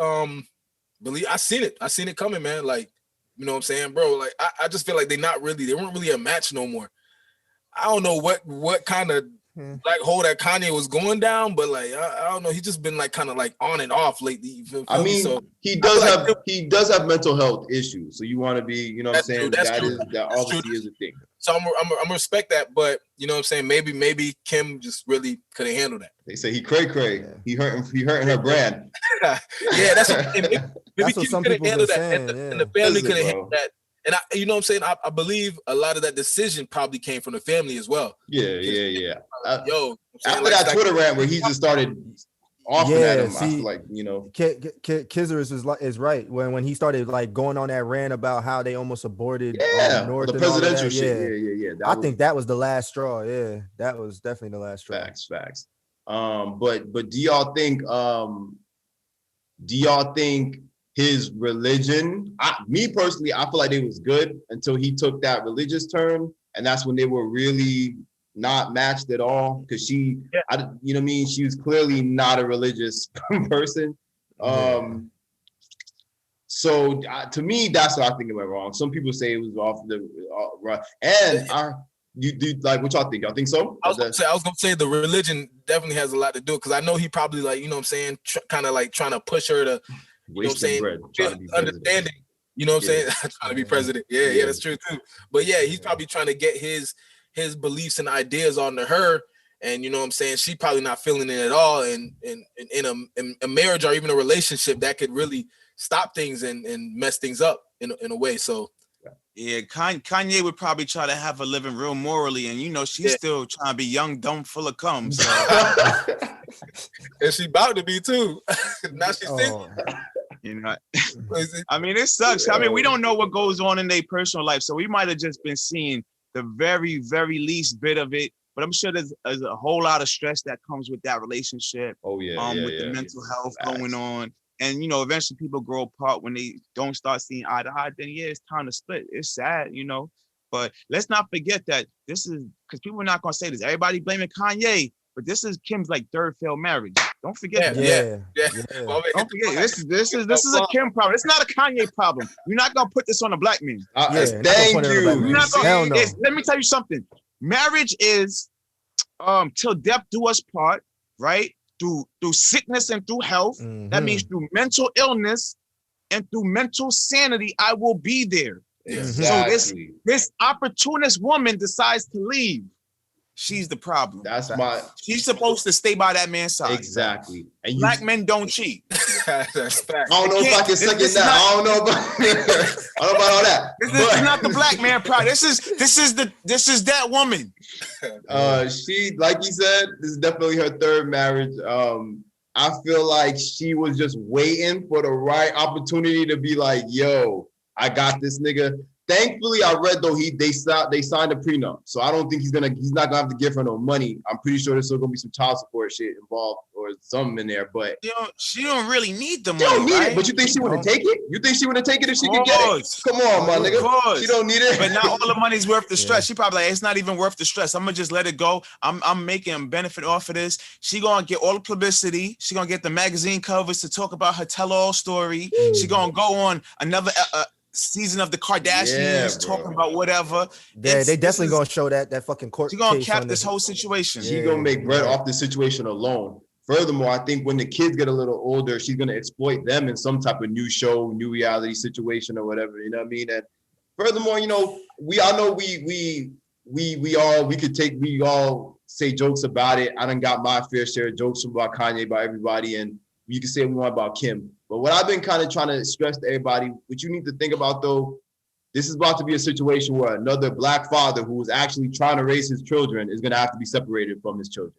believe I seen it coming, man. Like, you know what I'm saying, bro? Like, I just feel like they weren't really a match no more. I don't know what kind of black hole that Kanye was going down, but like I don't know, he's just been like kind of like on and off lately. You feel I mean, so he does have mental health issues. So you want to be, you know what I'm saying? That obviously is a thing. So I'm gonna respect that, but you know what I'm saying? Maybe Kim just really couldn't handle that. They say he cray. Yeah. He hurting her brand. Yeah, that's maybe that's Kim some couldn't people handle that, saying, and the family couldn't handle that. And you know what I'm saying? I believe a lot of that decision probably came from the family as well. Yeah. After that Twitter rant where he just started offering at him, I feel like, you know. Kizzer is right. When he started like going on that rant about how they almost aborted North the presidential shit. Yeah. I think that was the last straw. Yeah, that was definitely the last straw. Facts. But do y'all think his religion, me personally, I feel like it was good until he took that religious turn, and that's when they were really not matched at all. Because you know what I mean, she was clearly not a religious person. So to me, that's what I think it went wrong. Some people say it was off the right, and you do like what y'all think? Y'all think so? I was gonna say the religion definitely has a lot to do because I know he probably like, you know what I'm saying, kind of like trying to push her to. You know what I'm saying? Understanding, you know what I'm saying? Trying to be president. Yeah, that's true too. But yeah, he's probably trying to get his beliefs and ideas onto her. And you know what I'm saying? She probably not feeling it at all. And in a marriage or even a relationship that could really stop things and mess things up in a way. So yeah, Kanye would probably try to have her living real morally, and you know she's still trying to be young, dumb, full of cum. So. And she about to be too. Now she's single. You know, I mean, it sucks. I mean, we don't know what goes on in their personal life, so we might have just been seeing the very, very least bit of it. But I'm sure there's a whole lot of stress that comes with that relationship. Oh yeah, with the mental health going on. And, you know, eventually people grow apart when they don't start seeing eye to eye. Then, it's time to split. It's sad, you know. But let's not forget that this is, because people are not going to say this. Everybody blaming Kanye, but this is Kim's, like, third failed marriage. Don't forget that. Yeah. Don't forget, this is a Kim problem. It's not a Kanye problem. You're not going to put this on a black man. Thank you. Let me tell you something. Marriage is till death do us part, right? Through sickness and through health. Mm-hmm. That means through mental illness and through mental sanity, I will be there. Exactly. So this opportunist woman decides to leave. She's the problem. That's She's supposed to stay by that man's side. Exactly. And black men don't cheat. That's fact. I don't know if I can second that. I don't know about all that. This is not the black man pride. This is that woman. She, like you said, this is definitely her third marriage. I feel like she was just waiting for the right opportunity to be like, yo, I got this nigga. Thankfully, I read though they signed a prenup, so I don't think he's not gonna have to give her no money. I'm pretty sure there's still gonna be some child support shit involved or something in there. But she don't really need the money. She don't need right? it, but you think she wouldn't take it? You think she wouldn't take it if she could get it? Come on, my nigga. She don't need it. But not all the money's worth the stress. She probably like, it's not even worth the stress. I'm gonna just let it go. I'm making benefit off of this. She gonna get all the publicity. She gonna get the magazine covers to talk about her tell-all story. She gonna go on another season of the Kardashians talking about whatever. Yeah, they definitely gonna show that fucking court. She's gonna cap this whole situation. She's gonna make bread off the situation alone. Furthermore, I think when the kids get a little older, she's gonna exploit them in some type of new show, new reality situation or whatever. You know what I mean? And furthermore, you know, we all say jokes about it. I done got my fair share of jokes about Kanye, by everybody, and you can say we want about Kim. But what I've been kind of trying to stress to everybody, what you need to think about though, this is about to be a situation where another black father who is actually trying to raise his children is going to have to be separated from his children.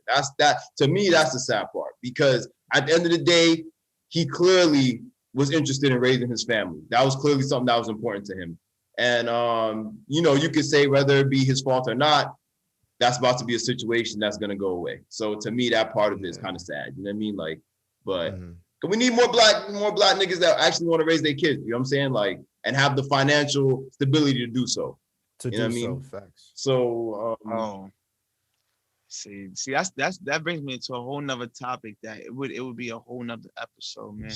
To me, that's the sad part, because at the end of the day, he clearly was interested in raising his family. That was clearly something that was important to him. And, you know, you could say whether it be his fault or not, that's about to be a situation that's going to go away. So to me, that part of it is kind of sad. You know what I mean? Like, but we need more black niggas that actually want to raise their kids. You know what I'm saying? Like, and have the financial stability to do so. Facts. So, see, that brings me to a whole nother topic that it would be a whole nother episode, man.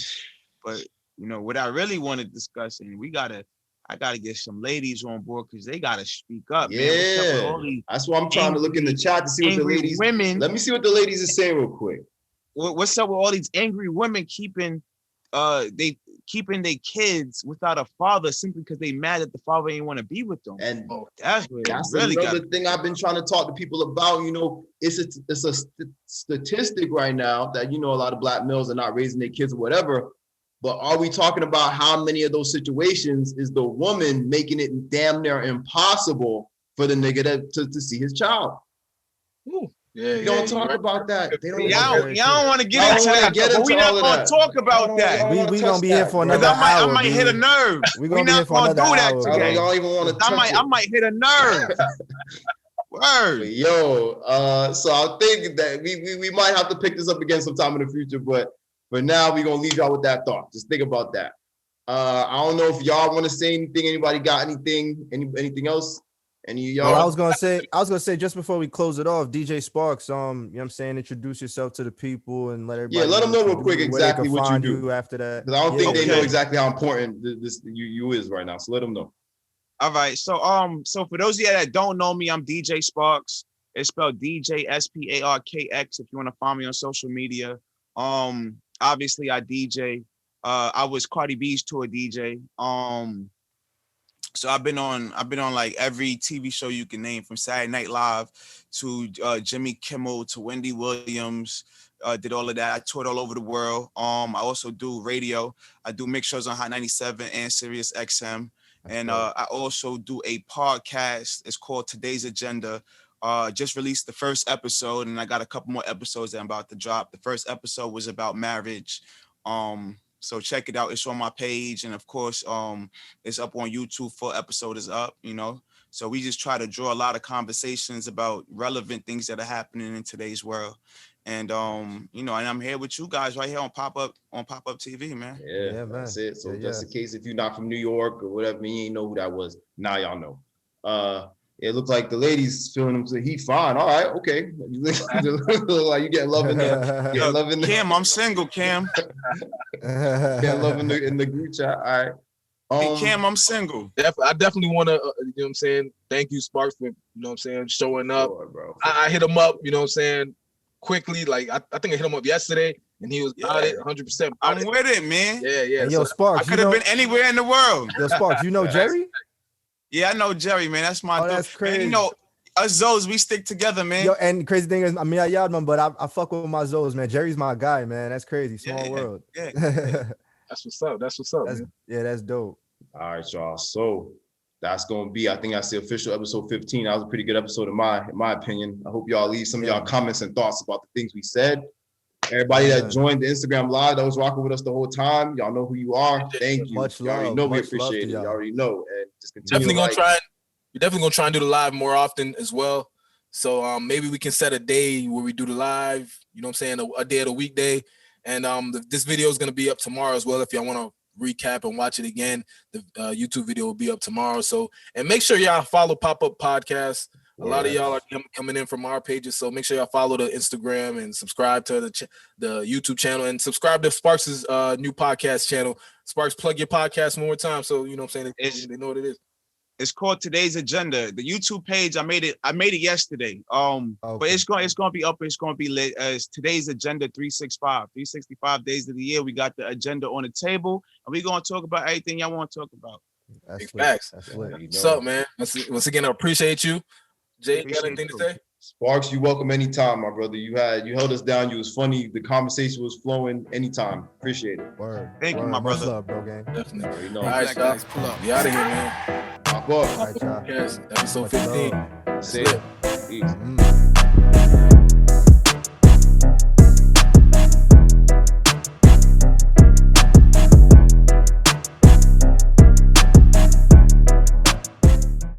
But you know what I really want to discuss, and I gotta get some ladies on board because they gotta speak up. Yeah, man. that's why I'm trying to look in the chat to see what the ladies. Women. Let me see what the ladies are saying real quick. What's up with all these angry women keeping their kids without a father simply because they mad that the father ain't want to be with them? And that's really another thing I've been trying to talk to people about. You know, it's a statistic right now that, you know, a lot of black males are not raising their kids or whatever. But are we talking about how many of those situations is the woman making it damn near impossible for the nigga to see his child? Ooh. Yeah, you don't talk about that. Y'all don't want to get into that. But we're not going to talk about that. We gonna be here for another hour. I might hit a nerve. We're not going to do that today. I don't even want to touch it. I might hit a nerve. Word. Yo, so I think that we might have to pick this up again sometime in the future, but for now we're gonna leave y'all with that thought. Just think about that. I don't know if y'all want to say anything. Anybody got anything? Anything else? Any of y'all? Well, I was gonna say just before we close it off, DJ Sparkkx, you know what I'm saying, introduce yourself to the people and let everybody. Yeah, let them know real quick exactly what you do after that. Because I don't think they know exactly how important this you is right now. So let them know. All right. So for those of you that don't know me, I'm DJ Sparkkx. It's spelled DJ Sparkx. If you want to follow me on social media. Obviously I DJ. I was Cardi B's tour DJ. So I've been on like every TV show you can name, from Saturday Night Live to Jimmy Kimmel to Wendy Williams. Did all of that. I toured all over the world. I also do radio. I do mix shows on Hot 97 and Sirius XM. And I also do a podcast. It's called Today's Agenda. Just released the first episode, and I got a couple more episodes that I'm about to drop. The first episode was about marriage. So check it out. It's on my page. And of course, it's up on YouTube. Full episode is up, you know. So we just try to draw a lot of conversations about relevant things that are happening in today's world. And, you know, and I'm here with you guys right here on PopUpTv, man. Yeah, man. That's it. So just in case if you're not from New York or whatever, you ain't know who that was. Now y'all know. It looks like the ladies feeling him. So he fine. All right, okay. You look like you getting love in there. Cam, I'm single, Cam. Getting love in the group chat. All right. Hey, Cam, I'm single. I definitely want to, you know what I'm saying? Thank you, Sparkkx, for, you know what I'm saying, showing up. Sure, bro. I hit him up, you know what I'm saying, quickly. Like, I think I hit him up yesterday, and he was about it, 100%. I'm with it, man. Yeah. Hey, yo, Sparkkx. I could have been anywhere in the world. Yo, Sparkkx, you know Jerry? Yeah, I know Jerry, man. That's my dude. That's crazy. Man, you know, us Zoes, we stick together, man. Yo, and crazy thing is, I mean, I man, but I fuck with my Zoes, man. Jerry's my guy, man. That's crazy. Small world. Yeah. That's what's up. That's what's up, man. Yeah, that's dope. All right, y'all. So that's gonna be, I think that's the official episode 15. That was a pretty good episode in my opinion. I hope y'all leave some of y'all comments and thoughts about the things we said. Everybody that joined the Instagram live, that was rocking with us the whole time. Y'all know who you are. Thank you. Much You already love. know we Much appreciate it. love You to y'all. already know. And just continue. We're definitely gonna try and do the live more often as well. So maybe we can set a day where we do the live, you know what I'm saying, a day of the weekday. And this video is gonna be up tomorrow as well. If y'all want to recap and watch it again, the YouTube video will be up tomorrow. So, and make sure y'all follow PopUp Podcast. A lot of y'all are coming in from our pages, so make sure y'all follow the Instagram and subscribe to the YouTube channel and subscribe to Sparkk's new podcast channel. Sparkk's, plug your podcast one more time, so you know what I'm saying, they know what it is. It's called Today's Agenda. The YouTube page, I made it yesterday. But it's gonna be up. It's gonna be lit. It's Today's Agenda 365 days of the year. We got the agenda on the table, and we're gonna talk about everything y'all want to talk about. That's Facts. That's lit. What's up, man? Once again, I appreciate you. Jay, you got anything to say? Sparkkx, you welcome anytime, my brother. You held us down. You was funny. The conversation was flowing anytime. Appreciate it. Word. Thank you, my Much brother. love, bro, gang. Definitely. You know. All right, y'all. Pull up. We out of here, man. Pop up. All right, y'all. Podcast, episode Much 15. love. Say it. Peace. Mm.